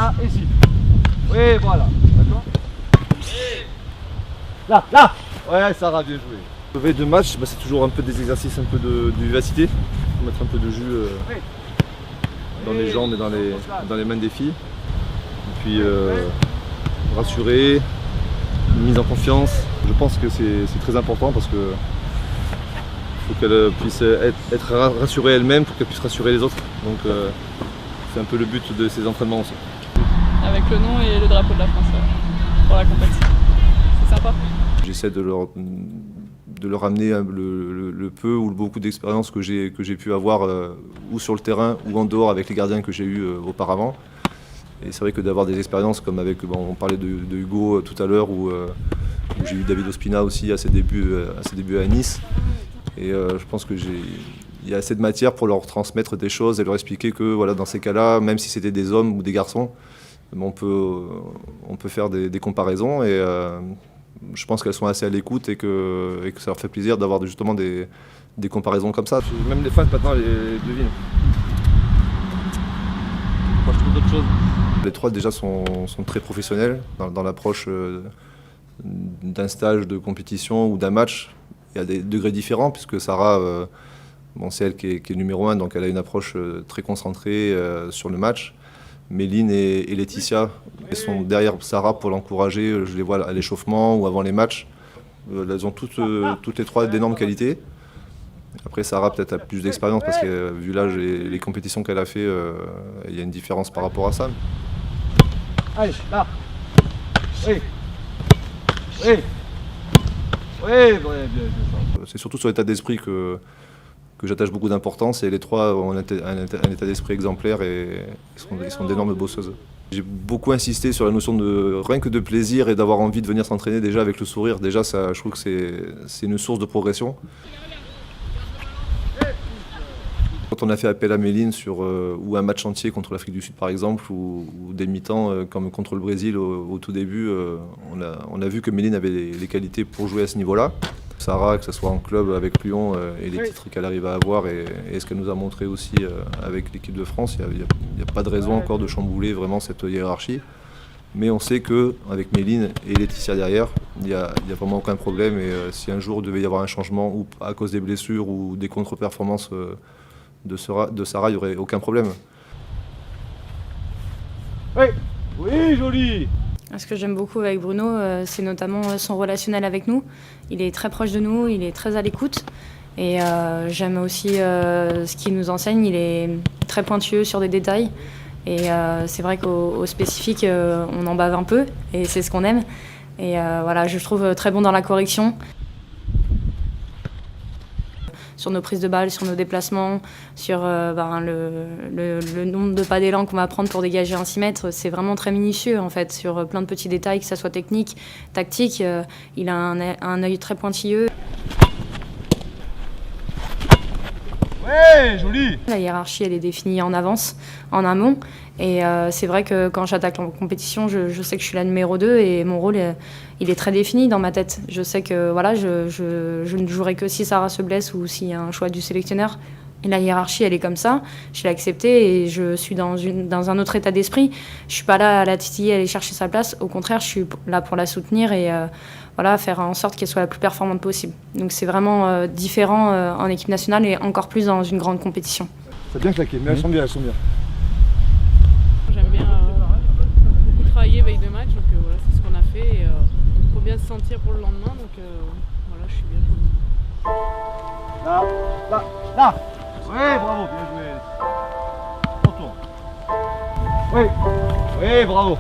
là, ici. Oui, voilà. D'accord. Là. Ouais, Sarah, bien joué. Le veille de match, c'est toujours un peu des exercices, un peu de vivacité. Pour mettre un peu de jus dans les jambes et dans les mains des filles. Et puis rassurer, une mise en confiance. Je pense que c'est très important parce que faut qu'elle puisse être rassurée elle-même pour qu'elle puisse rassurer les autres. Donc c'est un peu le but de ces entraînements aussi. Avec le nom et le drapeau de la France pour la compétition. C'est sympa. J'essaie de leur amener le peu ou le beaucoup d'expérience que j'ai pu avoir ou sur le terrain ou en dehors avec les gardiens que j'ai eus auparavant. Et c'est vrai que d'avoir des expériences comme avec, on parlait de Hugo tout à l'heure, où j'ai eu David Ospina aussi à ses débuts à Nice. Et je pense qu'il y a assez de matière pour leur transmettre des choses et leur expliquer que voilà, dans ces cas-là, même si c'était des hommes ou des garçons, on peut faire des comparaisons. Et je pense qu'elles sont assez à l'écoute et que ça leur fait plaisir d'avoir justement des comparaisons comme ça. Même les fans maintenant les devinent. Moi je trouve d'autres choses. Les trois déjà sont très professionnels dans l'approche d'un stage de compétition ou d'un match. Il y a des degrés différents puisque Sarah, c'est elle qui est numéro 1, donc elle a une approche très concentrée sur le match. Méline et Laetitia sont derrière Sarah pour l'encourager, je les vois à l'échauffement ou avant les matchs. Elles ont toutes les trois d'énormes qualités. Après Sarah peut-être a plus d'expérience parce que vu l'âge et les compétitions qu'elle a fait, il y a une différence par rapport à ça. Allez, là. Oui. Bien. C'est surtout sur l'état d'esprit que j'attache beaucoup d'importance et les trois ont un état d'esprit exemplaire et ils sont d'énormes bosseuses. J'ai beaucoup insisté sur la notion de rien que de plaisir et d'avoir envie de venir s'entraîner déjà avec le sourire. Déjà, ça, je trouve que c'est une source de progression. Quand on a fait appel à Méline sur ou un match entier contre l'Afrique du Sud par exemple ou des mi-temps comme contre le Brésil au tout début, on a vu que Méline avait les qualités pour jouer à ce niveau-là. Sarah, que ce soit en club avec Lyon et les titres qu'elle arrive à avoir et ce qu'elle nous a montré aussi avec l'équipe de France, il n'y a pas de raison encore de chambouler vraiment cette hiérarchie. Mais on sait qu'avec Méline et Laetitia derrière, il n'y a vraiment aucun problème et si un jour il devait y avoir un changement ou à cause des blessures ou des contre-performances de Sarah, il n'y aurait aucun problème. Oui, joli. Ce que j'aime beaucoup avec Bruno, c'est notamment son relationnel avec nous. Il est très proche de nous, il est très à l'écoute. Et j'aime aussi ce qu'il nous enseigne, il est très pointueux sur des détails. Et c'est vrai qu'au spécifique, on en bave un peu, et c'est ce qu'on aime. Et voilà, je le trouve très bon dans la correction. Sur nos prises de balles, sur nos déplacements, sur le nombre de pas d'élan qu'on va prendre pour dégager un 6 mètres, c'est vraiment très minutieux en fait, sur plein de petits détails, que ça soit technique, tactique, il a un œil très pointilleux. Ouais, joli. La hiérarchie, elle est définie en avance, en amont. Et c'est vrai que quand j'attaque en compétition, je sais que je suis la numéro 2 et mon rôle, il est très défini dans ma tête. Je sais que voilà, je ne jouerai que si Sarah se blesse ou s'il y a un choix du sélectionneur. Et la hiérarchie, elle est comme ça. Je l'ai acceptée et je suis dans un autre état d'esprit. Je ne suis pas là à la titiller, aller chercher sa place. Au contraire, je suis là pour la soutenir et voilà, faire en sorte qu'elle soit la plus performante possible. Donc c'est vraiment différent en équipe nationale et encore plus dans une grande compétition. C'est bien claqué, mais elles sont bien. J'aime bien beaucoup travailler veille de match, donc voilà, c'est ce qu'on a fait. Et faut bien se sentir pour le lendemain, donc voilà, je suis bien pour le Là. Oui, bravo, bien joué. Retourne. Oui, bravo.